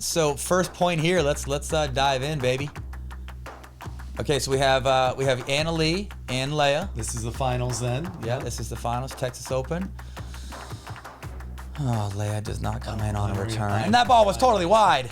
So first point here. Let's dive in, baby. Okay, so we have Anna Lee and Leia. This is the finals then. Yeah, this is the finals, Texas Open. Oh, Leia does not come in on a return. And that ball was totally wide.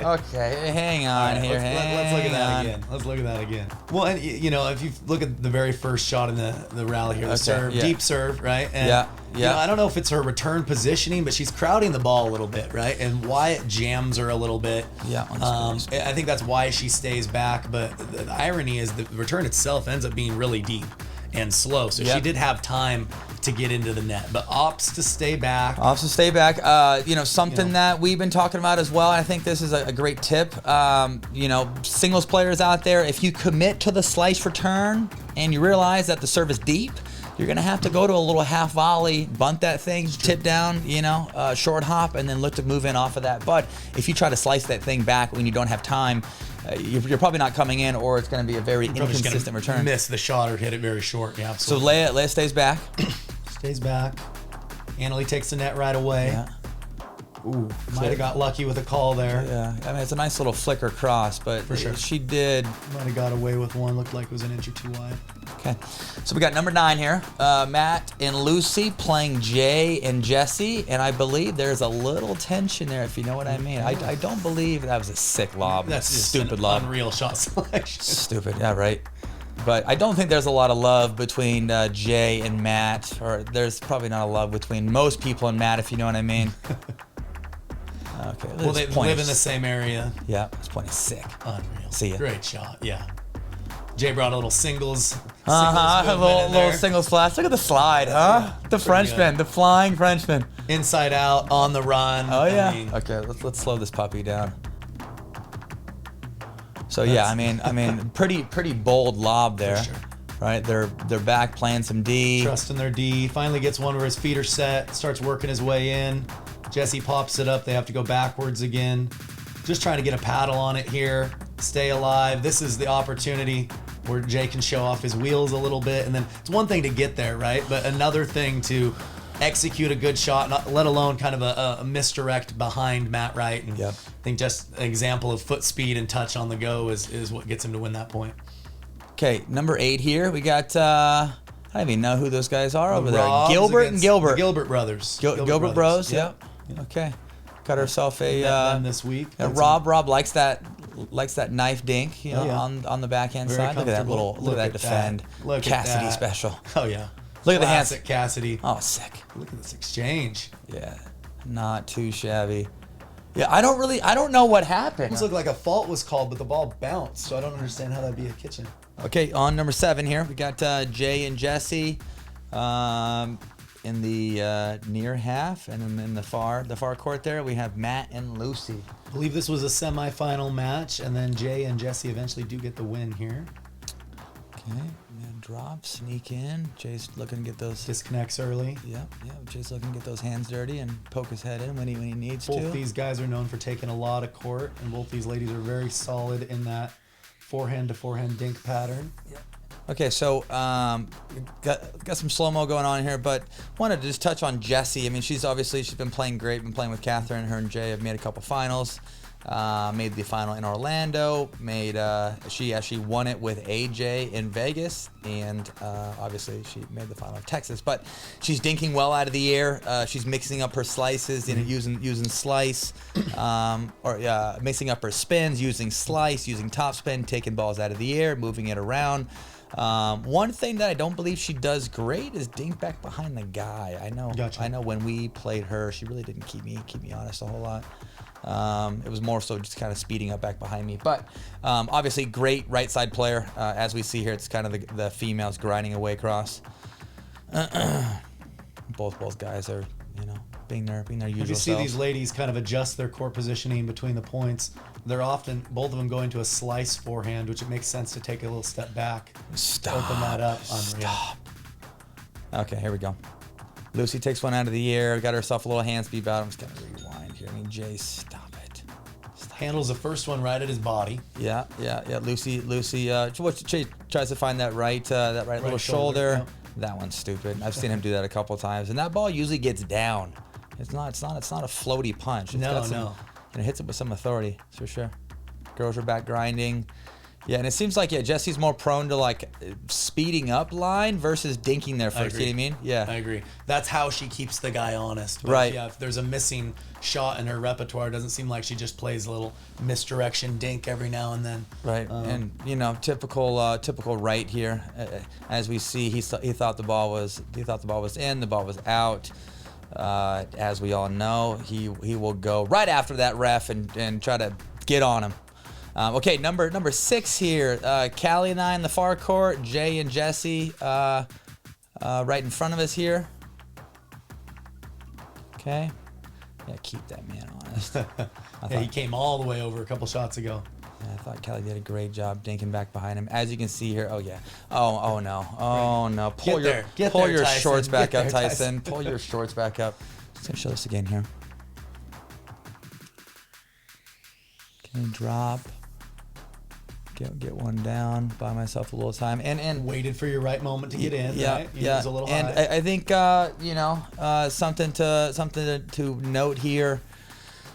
Okay, hang on Right, here. let's look at that again. Let's look at that again. Well, and you know, if you look at the very first shot in the rally here, the serve, deep serve, right? And, you know, I don't know if it's her return positioning, but she's crowding the ball a little bit, right? And Wyatt jams her a little bit. Yeah. I think that's why she stays back. But the irony is the return itself ends up being really deep and slow. So she did have time to get into the net, but opts to stay back. You know, something that we've been talking about as well. I think this is a great tip. You know, singles players out there, if you commit to the slice return and you realize that the serve is deep, you're going to have to go to a little half volley, bunt that thing, tip down, you know, short hop, and then look to move in off of that. But if you try to slice that thing back when you don't have time, you're probably not coming in, or it's going to be a very inconsistent return. Miss the shot or hit it very short. Yeah, absolutely. So Leia stays back. Stays back. Annalie takes the net right away. Yeah. Ooh, might have got lucky with a call there. Yeah, I mean, it's a nice little flicker cross, but for sure. She did. Might have got away with one. Looked like it was an inch or two wide. Okay, so we got number 9 here. Matt and Lucy playing Jay and Jesse, and I believe there's a little tension there, if you know what I mean. I don't believe that was a sick lob. That's just stupid an lob. Unreal shot selection. Stupid, yeah, right. But I don't think there's a lot of love between Jay and Matt, or there's probably not a love between most people and Matt, if you know what I mean. Okay. Well, they live in the same area. Yeah, this point is sick. Unreal. See ya. Great shot. Yeah. Jay brought a little singles. A little singles flash. Look at the slide, huh? The Frenchman, the flying Frenchman. Inside out, on the run. Oh yeah. Okay, let's slow this puppy down. So yeah, I mean, pretty bold lob there. For sure. Right, they're back playing some D. Trusting their D. Finally gets one where his feet are set. Starts working his way in. Jesse pops it up. They have to go backwards again. Just trying to get a paddle on it here. Stay alive. This is the opportunity where Jay can show off his wheels a little bit. And then it's one thing to get there, right? But another thing to execute a good shot, not, let alone kind of a misdirect behind Matt Wright. And I think just an example of foot speed and touch on the go is what gets him to win that point. Okay, number 8 here. We got, I don't even know who those guys are over there. Rob's Gilbert and Gilbert. The Gilbert brothers. Gilbert Bros, yep. Okay. Got herself a them this week. Rob likes that knife dink, you know, on the backhand side. Look at that look at that defend. Look Cassidy at that. special. Oh yeah. Look at the hands. Classic Cassidy. Oh, sick. Look at this exchange. Yeah. Not too shabby. Yeah, I don't know what happened. It looked like a fault was called, but the ball bounced, so I don't understand how that'd be a kitchen. Okay, on number 7 here, we got Jay and Jesse in the near half, and then in the far court there, we have Matt and Lucy. I believe this was a semifinal match, and then Jay and Jesse eventually do get the win here. Okay, man, drop, sneak in. Jay's looking to get those disconnects early. Yeah. Jay's looking to get those hands dirty and poke his head in when he needs to. Both these guys are known for taking a lot of court, and both these ladies are very solid in that forehand to forehand dink pattern. Yep. Okay, so got some slow-mo going on here, but wanted to just touch on Jessie. I mean, she's been playing great, been playing with Catherine. Her and Jay have made a couple finals. Made the final in Orlando. She actually won it with AJ in Vegas, and obviously she made the final in Texas. But she's dinking well out of the air. She's mixing up her slices, using slice, or mixing up her spins, using slice, using top spin, taking balls out of the air, moving it around. One thing that I don't believe she does great is dink back behind the guy. I know. Gotcha. I know when we played her, she really didn't keep me honest a whole lot. It was more so just kind of speeding up back behind me. But obviously, great right side player. As we see here, it's kind of the females grinding away across. Both guys are, being their usual If you see selves. these ladies kind of adjust their core positioning between the points, they're often, both of them going to a slice forehand, which it makes sense to take a little step back. Open that up. Unreal. Okay, here we go. Lucy takes one out of the air, got herself a little hand speed battle. I'm just going to rewind here. I mean, Jay, stop it. Handles the first one right at his body. Yeah. Lucy Jay tries to find that right little shoulder. Yep. That one's stupid. I've seen him do that a couple of times, and that ball usually gets down. It's not a floaty punch. and it hits it with some authority, for sure. Girls are back grinding. Yeah, and it seems like, Jesse's more prone to like speeding up line versus dinking there first. You know what I mean? Yeah. I agree. That's how she keeps the guy honest. But right. Yeah, if there's a missing shot in her repertoire, it doesn't seem like she just plays a little misdirection dink every now and then. Right. And typical right here. As we see, he thought the ball was in, the ball was out. As we all know, he will go right after that ref and try to get on him. Okay, number 6 here. Callie and I in the far court. Jay and Jesse right in front of us here. Okay. Yeah, keep that man honest. He came all the way over a couple shots ago. Yeah, I thought Callie did a great job dinking back behind him. As you can see here, oh yeah. Oh no. Oh no. Pull your Tyson. Shorts back up, Tyson. Pull your shorts back up. Just gonna show this again here. Okay, drop. Get one down, buy myself a little time, and waited for your right moment to get in. Yeah, right? Yeah. Was a little and high. I think something to note here,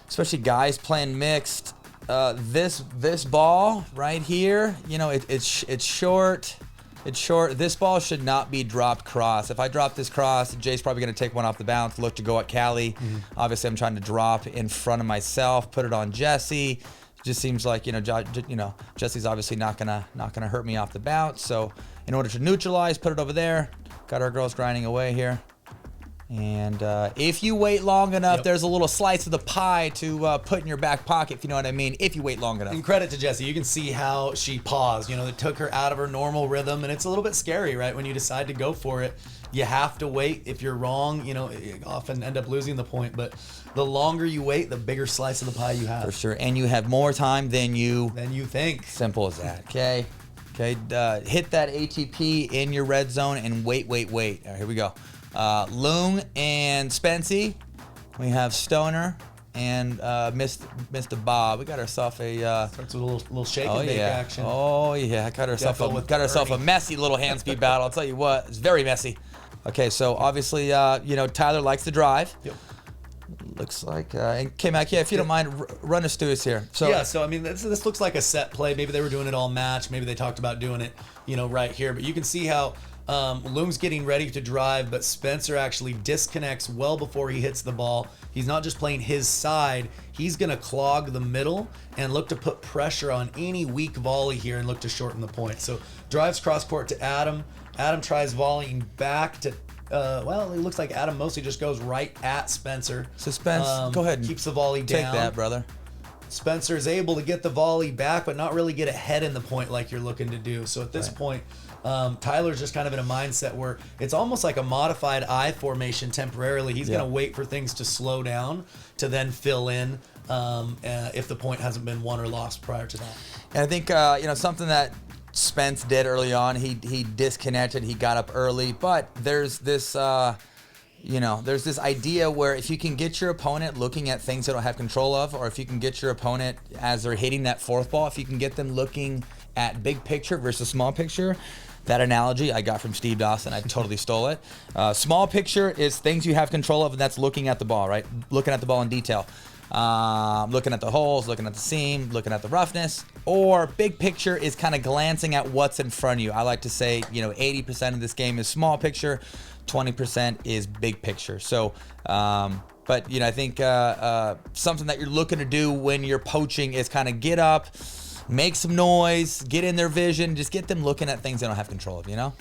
especially guys playing mixed. This ball right here, it's short. It's short. This ball should not be dropped cross. If I drop this cross, Jay's probably going to take one off the bounce, look to go at Callie. Mm-hmm. Obviously, I'm trying to drop in front of myself, put it on Jesse. Just seems like Jesse's obviously not gonna hurt me off the bounce. So in order to neutralize, put it over there. Got our girls grinding away here. And if you wait long enough, there's a little slice of the pie to put in your back pocket, if you know what I mean, if you wait long enough. And credit to Jessie. You can see how she paused. It took her out of her normal rhythm, and it's a little bit scary, right? When you decide to go for it, you have to wait. If you're wrong, you often end up losing the point. But the longer you wait, the bigger slice of the pie you have. For sure. And you have more time than you think. Simple as that. Okay. Hit that ATP in your red zone and wait. All right, here we go. Loong and Spency. We have Stoner and Mr. Bob. We got ourselves a starts with a little shake and bake action. Oh yeah, got ourselves a messy little hand speed battle. I'll tell you what, it's very messy. Okay, so obviously Tyler likes to drive. Yep. Looks like and K-Mac, if you don't mind, run us through this here. So I mean this looks like a set play. Maybe they were doing it all match. Maybe they talked about doing it right here. But you can see how Loong's getting ready to drive, but Spencer actually disconnects well before he hits the ball. He's not just playing his side. He's going to clog the middle and look to put pressure on any weak volley here and look to shorten the point. So drives cross court to Adam. Adam tries volleying back to it looks like Adam mostly just goes right at Spencer. Suspense. Go ahead and keeps the volley down. Take that, brother. Spencer is able to get the volley back, but not really get ahead in the point like you're looking to do. So at this point, Tyler's just kind of in a mindset where it's almost like a modified I formation temporarily. He's going to wait for things to slow down to then fill in if the point hasn't been won or lost prior to that. And I think something that Spence did early on, he disconnected, he got up early, but there's this there's this idea where if you can get your opponent looking at things they don't have control of, or if you can get your opponent as they're hitting that fourth ball, if you can get them looking at big picture versus small picture. That analogy I got from Steve Dawson. I totally stole it. Small picture is things you have control of, and that's looking at the ball, right? Looking at the ball in detail. Looking at the holes, looking at the seam, looking at the roughness. Or big picture is kind of glancing at what's in front of you. I like to say, 80% of this game is small picture, 20% is big picture. So, but I think something that you're looking to do when you're poaching is kind of get up, make some noise, get in their vision, just get them looking at things they don't have control of,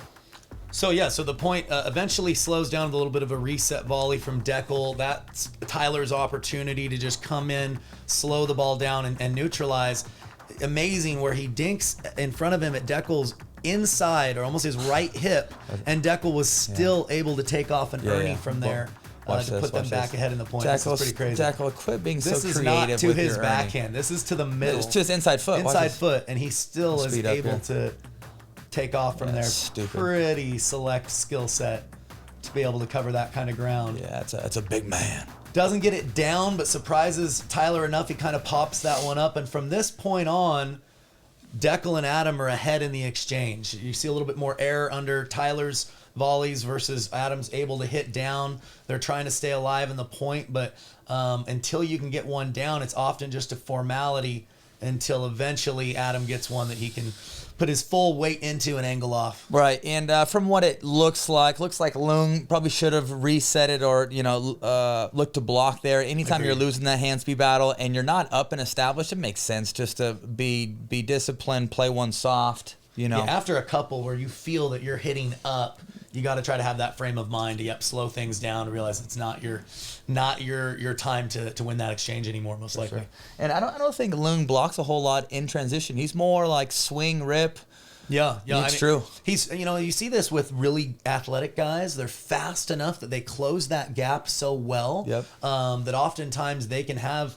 So the point eventually slows down with a little bit of a reset volley from Deckel. That's Tyler's opportunity to just come in, slow the ball down, and neutralize. Amazing where he dinks in front of him at Deckel's inside, or almost his right hip, and Deckel was still able to take off an Ernie from there. To put them back ahead in the point. This is pretty crazy. Deckel, quit being so creative. This is not to his backhand. This is to the middle. It's to his inside foot. Inside foot, and he still is able to take off from there. Stupid. Pretty select skill set to be able to cover that kind of ground. Yeah, it's a big man. Doesn't get it down, but surprises Tyler enough. He kind of pops that one up, and from this point on, Deckel and Adam are ahead in the exchange. You see a little bit more air under Tyler's volleys versus Adam's able to hit down. They're trying to stay alive in the point, but until you can get one down, it's often just a formality until eventually Adam gets one that he can put his full weight into and angle off. Right, and from what it looks like Lung probably should have reset it or, look to block there. Anytime Agreed. you're losing that hand speed battle and you're not up and established, it makes sense just to be disciplined, play one soft, Yeah, after a couple where you feel that you're hitting up, you got to try to have that frame of mind to slow things down, realize it's not your time to win that exchange anymore, most likely. Sure. And I don't think Lung blocks a whole lot in transition. He's more like swing, rip. Yeah, It's true. He's, you see this with really athletic guys. They're fast enough that they close that gap so well. Yep. That oftentimes they can have,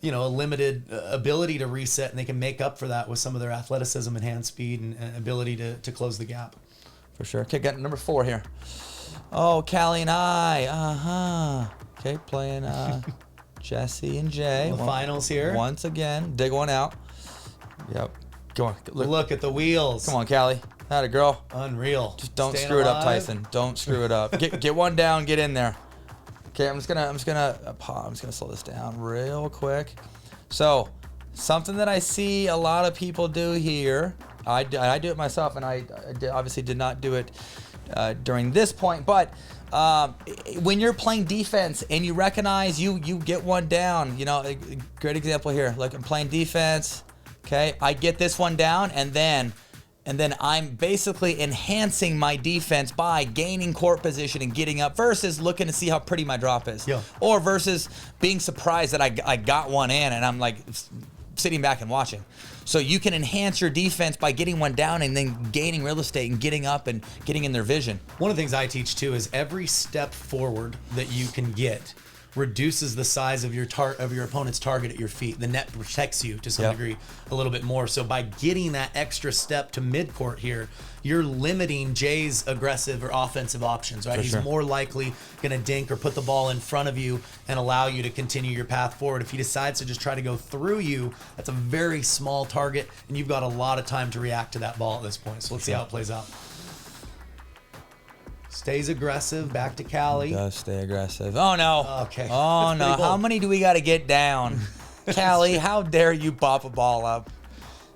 a limited ability to reset, and they can make up for that with some of their athleticism and hand speed and ability to close the gap. For sure. Okay, got number 4 here. Oh, Callie and I. Okay, playing Jesse and Jay. The finals here. Once again, dig one out. Yep. Go on. Look at the wheels. Come on, Callie. Had a girl. Unreal. Just don't Staying screw it up, alive. Tyson. Don't screw it up. Get one down. Get in there. Okay, I'm just gonna slow this down real quick. So, something that I see a lot of people do here. I do it myself, and I obviously did not do it during this point. But when you're playing defense and you recognize you get one down, a great example here. Like I'm playing defense. Okay, I get this one down, and then I'm basically enhancing my defense by gaining court position and getting up versus looking to see how pretty my drop is. Yeah. Or versus being surprised that I got one in and I'm like sitting back and watching. So you can enhance your defense by getting one down and then gaining real estate and getting up and getting in their vision. One of the things I teach too is every step forward that you can get reduces the size of your opponent's target at your feet. The net protects you to some degree a little bit more. So by getting that extra step to midcourt here, you're limiting Jay's aggressive or offensive options, right? For He's sure. more likely going to dink or put the ball in front of you and allow you to continue your path forward. If he decides to just try to go through you, that's a very small target, and you've got a lot of time to react to that ball at this point. So let's see how it plays out. Stays aggressive, back to Callie. Does stay aggressive. Oh no. Okay. Oh That's no. pretty bold. How many do we got to get down? Callie, how dare you pop a ball up?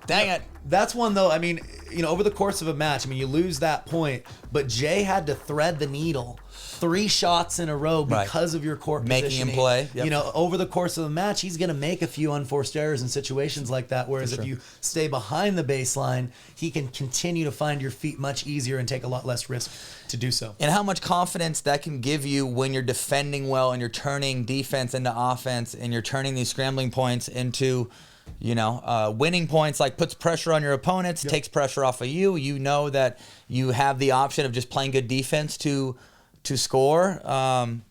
Dang it. That's one though, over the course of a match, you lose that point, but Jay had to thread the needle 3 shots in a row because of your court Making positioning. him play. Yep. Over the course of the match, he's going to make a few unforced errors in situations like that, whereas if you stay behind the baseline, he can continue to find your feet much easier and take a lot less risk to do so. And how much confidence that can give you when you're defending well and you're turning defense into offense and you're turning these scrambling points into winning points, like puts pressure on your opponents, takes pressure off of you. You know that you have the option of just playing good defense to score. I'm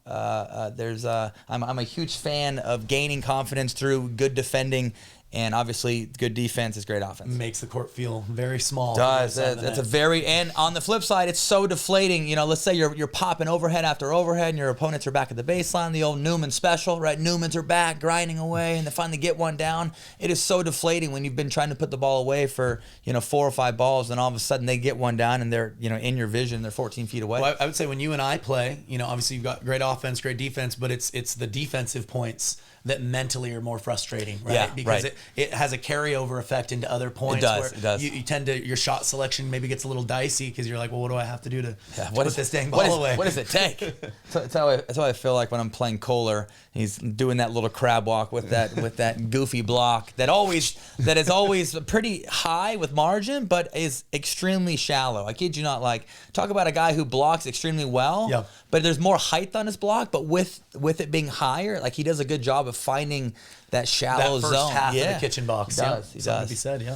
a huge fan of gaining confidence through good defending, and obviously good defense is great offense. Makes the court feel very small. Does. That's a very, and on the flip side, it's so deflating. Let's say you're popping overhead after overhead and your opponents are back at the baseline, the old Newman special, right? Newmans are back grinding away and they finally get one down. It is so deflating when you've been trying to put the ball away for, 4 or 5 balls, and all of a sudden they get one down and they're, in your vision, they're 14 feet away. Well, I would say when you and I play, obviously you've got great offense, great defense, but it's the defensive points that mentally are more frustrating, right? Yeah, because right. it has a carryover effect into other points. It does. You tend to, your shot selection maybe gets a little dicey because you're like, well, what do I have to do to put this dang ball away? What does it take? That's how I feel like when I'm playing Kohler. He's doing that little crab walk with that goofy block that is always pretty high with margin, but is extremely shallow. I kid you not. Like, talk about a guy who blocks extremely well, but there's more height on his block, but with it being higher, like he does a good job of finding that shallow that first zone. half of the kitchen box. He does. Something to be said,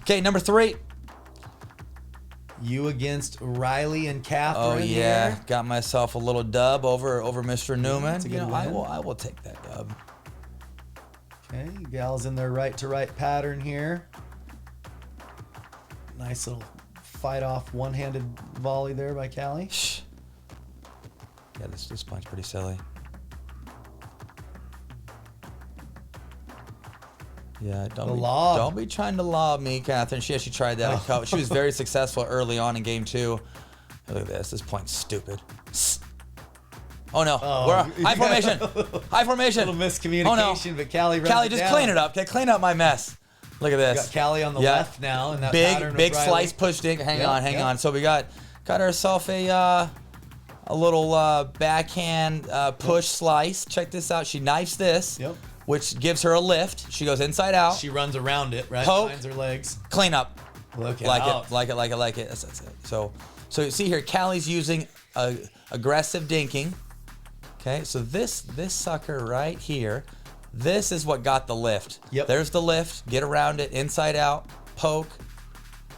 Okay, number 3. You against Riley and Catherine. Oh yeah, here. got myself a little dub over Mr. Newman. That's a good win. I will take that dub. Okay, gals in their right to right pattern here. Nice little fight off one-handed volley there by Callie. Yeah, this punch pretty silly. Yeah, don't be trying to lob me, Catherine. She actually tried that. She was very successful early on in game 2. Look at this. This point's stupid. Oh no. Oh, We're high formation. High formation. Little miscommunication, but Callie runs Callie, it just down. clean it up. Okay, clean up my mess. Look at this. Got Callie on the left now, and that pattern big with Riley. slice push dink. Hang on. So we got herself a little backhand push slice. Check this out. She knifes this, which gives her a lift. She goes inside out. She runs around it, right? Poke. Finds her legs. Clean up. Look like out. it. That's it. So you see here, Callie's using aggressive dinking. Okay, so this sucker right here, this is what got the lift. Yep. There's the lift. Get around it, inside out, poke,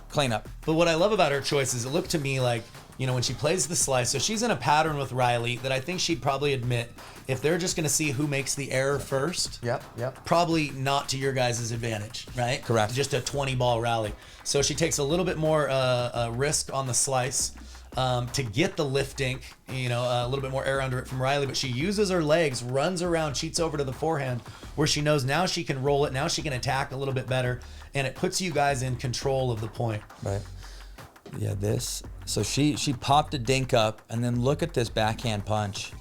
clean up. But what I love about her choice is it looked to me like, when she plays the slice, so she's in a pattern with Riley that I think she'd probably admit, if they're just going to see who makes the error first, probably not to your guys' advantage, right? Correct. Just a 20-ball rally. So she takes a little bit more risk on the slice to get the lift dink, a little bit more air under it from Riley, but she uses her legs, runs around, cheats over to the forehand, where she knows now she can roll it, now she can attack a little bit better, and it puts you guys in control of the point. Right. Yeah, this. So she popped a dink up, and then look at this backhand punch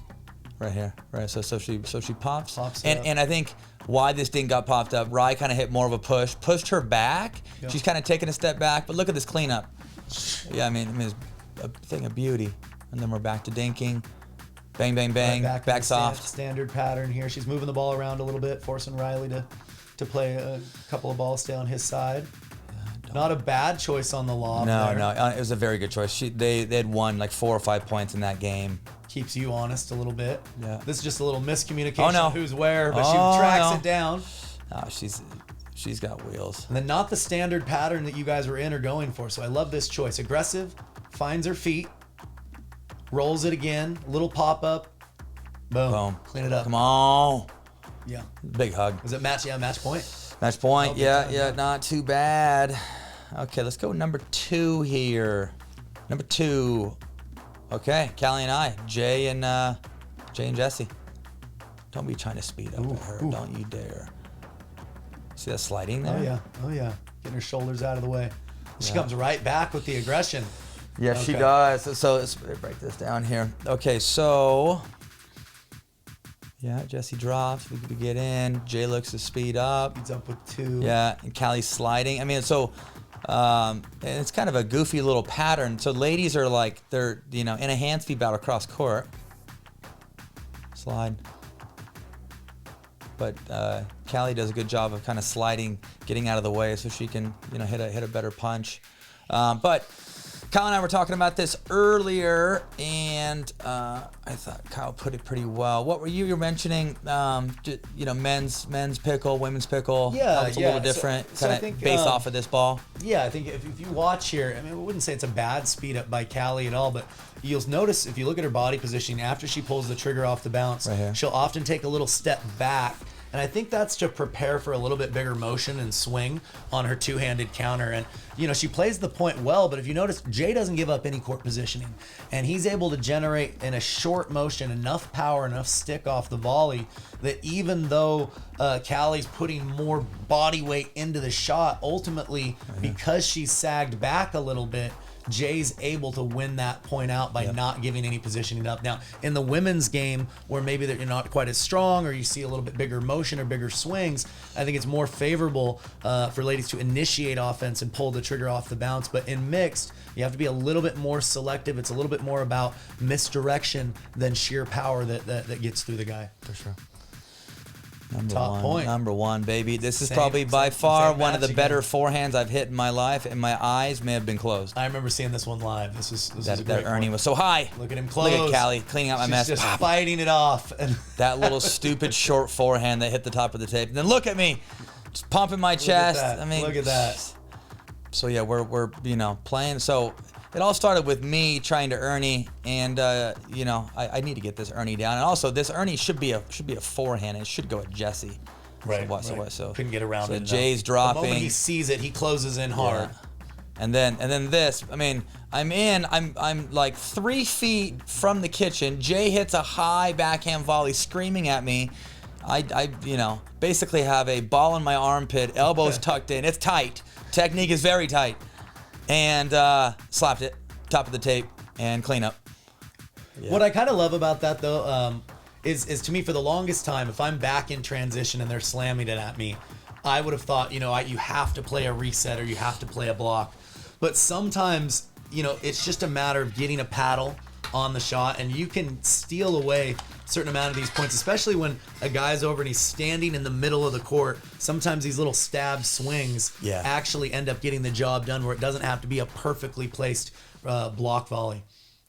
right here. Right. So she pops and I think why this dink got popped up, Rye kind of hit more of a push, pushed her back. Yep. She's kind of taking a step back, but look at this cleanup. Yeah, I mean it's a thing of beauty. And then we're back to dinking. Bang, bang, bang. Right, back soft. Standard pattern here. She's moving the ball around a little bit, forcing Riley to play a couple of balls stay on his side. Not a bad choice on the lob. No, there. it was a very good choice. They had won like 4 or 5 points in that game. Keeps you honest a little bit. Yeah. This is just a little miscommunication. Oh, no. Who's where, but she tracks it down. Oh, she's got wheels. And then not the standard pattern that you guys were in or going for. So I love this choice. Aggressive, finds her feet, rolls it again, little pop up, boom. Clean it up. Come on. Yeah. Big hug. Was it match? Yeah, match point. Match point. Yeah, not too bad. Okay, let's go number 2 here. Number 2. Okay, Callie and I, Jay and Jesse. Don't be trying to speed up at her. Don't you dare. See that sliding there? Oh yeah. Getting her shoulders out of the way. She comes right back with the aggression. Yeah, she does. So let's break this down here. Okay, so yeah, Jesse drops. We get in. Jay looks to speed up. Speeds up with 2. Yeah, and Callie's sliding. I mean, so and it's kind of a goofy little pattern. So ladies are like they're in a hand speed battle across court. Slide. But Callie does a good job of kind of sliding, getting out of the way so she can hit a better punch. But Kyle and I were talking about this earlier, and I thought Kyle put it pretty well. What were you were mentioning? Men's pickle, women's pickle. Yeah, it's a little different, kind of based off of this ball. Yeah, I think if you watch here, I mean, I wouldn't say it's a bad speed up by Callie at all, but you'll notice if you look at her body positioning after she pulls the trigger off the bounce, she'll often take a little step back. And I think that's to prepare for a little bit bigger motion and swing on her two-handed counter. And, she plays the point well, but if you notice, Jay doesn't give up any court positioning. And he's able to generate in a short motion enough power, enough stick off the volley that even though Callie's putting more body weight into the shot, ultimately, because she's sagged back a little bit, Jay's able to win that point out by not giving any positioning up. Now, in the women's game, where maybe you're not quite as strong or you see a little bit bigger motion or bigger swings, I think it's more favorable for ladies to initiate offense and pull the trigger off the bounce. But in mixed, you have to be a little bit more selective. It's a little bit more about misdirection than sheer power that gets through the guy. For sure. Number one, baby. This is probably by far one of the better forehands I've hit in my life, and my eyes may have been closed. I remember seeing this one live. This is a great that Ernie one. was so high. Look at him close. Look at Callie cleaning out my mess. She's just fighting it off. That little stupid short forehand that hit the top of the tape. And then look at me, just pumping my chest. I mean, look at that. So yeah, we're playing. So it all started with me trying to Ernie, and I need to get this Ernie down. And also, this Ernie should be a forehand. It should go at Jesse. Right. So couldn't get around it. So Jay's dropping. The moment he sees it, he closes in hard. Yeah. And then this. I mean, I'm like 3 feet from the kitchen. Jay hits a high backhand volley, screaming at me. I basically have a ball in my armpit, elbows tucked in. It's tight. Technique is very tight. And slapped it, top of the tape. and clean up. Yeah. What I kind of love about that though, is to me, for the longest time, if I'm back in transition and they're slamming it at me, I would have thought, you have to play a reset or you have to play a block. But sometimes, it's just a matter of getting a paddle on the shot, and you can steal away a certain amount of these points, especially when a guy's over and he's standing in the middle of the court. Sometimes these little stab swings actually end up getting the job done, where it doesn't have to be a perfectly placed block volley.